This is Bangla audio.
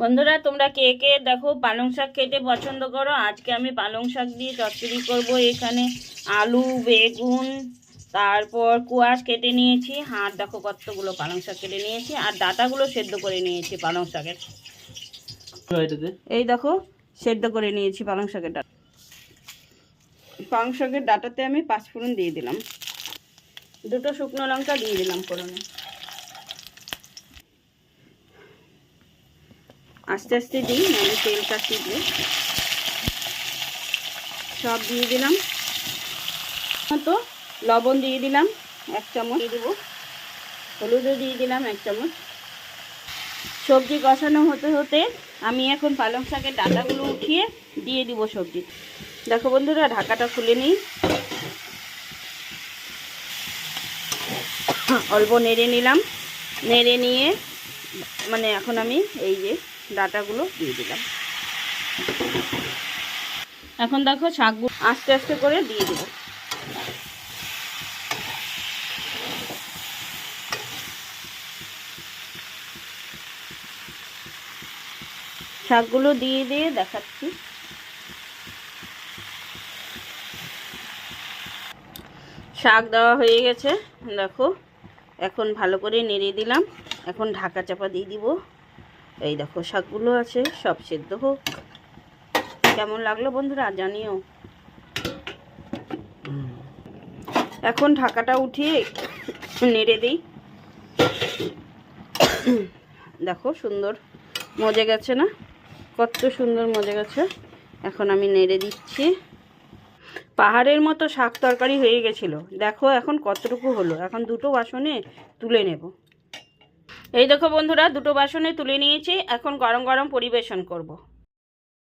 বন্ধুরা, তোমরা কে কে দেখো পালং শাক খেতে পছন্দ করো? আজকে আমি পালং শাক দিয়ে চচ্চড়ি করব। এখানে আলু, বেগুন, তারপর কুয়াশ কেটে নিয়েছি। আর দেখো কতগুলো পালং শাক কেটে নিয়েছি, আর ডাঁটাগুলো সেদ্ধ করে নিয়েছি পালং শাকের। এই দেখো সেদ্ধ করে নিয়েছি পালং শাকের ডাঁটা। পালং শাকের ডাঁটাতে আমি 5 ফোড়ন দিয়ে দিলাম, 2টো শুকনো লঙ্কা দিয়ে দিলাম ফোড়নে। আস্তে আস্তে দিই, নাহলে তেল কাটিয়ে দিয়ে সব দিয়ে দিলাম। তো লবণ দিয়ে দিলাম 1 চামচ, দিয়ে দেবো হলুদও দিয়ে দিলাম 1 চামচ। সবজি কষানো হতে হতে আমি এখন পালং শাকের ডাঁটাগুলো উঠিয়ে দিয়ে দিব সবজি। দেখো বন্ধুরা, ঢাকাটা খুলে নিই, অল্প নেড়ে নিলাম। নেড়ে নিয়ে এখন আমি এই যে ডাঁটাগুলো দিয়ে দিলাম। এখন দেখো শাকগুলো আস্তে আস্তে করে দিয়ে দেব। শাকগুলো দিয়ে দিয়ে দেখাচ্ছি। শাক দেওয়া হয়ে গেছে, দেখো এখন ভালো করে নেড়ে দিলাম। এখন ঢাকা চাপা দিয়ে দিব। এই দেখো শাকগুলো আছে, সব সেদ্ধ হোক। কেমন লাগলো বন্ধুরা জানিও। এখন ঢাকাটা উঠিয়ে নেড়ে দিই। দেখো সুন্দর মজে গেছে না? কত সুন্দর মজে গেছে। এখন আমি নেড়ে দিচ্ছি। পাহাড়ের মতো শাক তরকারি হয়ে গেছিলো। দেখো এখন কতটুকু হলো। এখন 2টো বাসনে তুলে নেব। এই দেখো বন্ধুরা, 2টো বাসনে তুলে নিয়েছি। এখন গরম গরম পরিবেশন করব।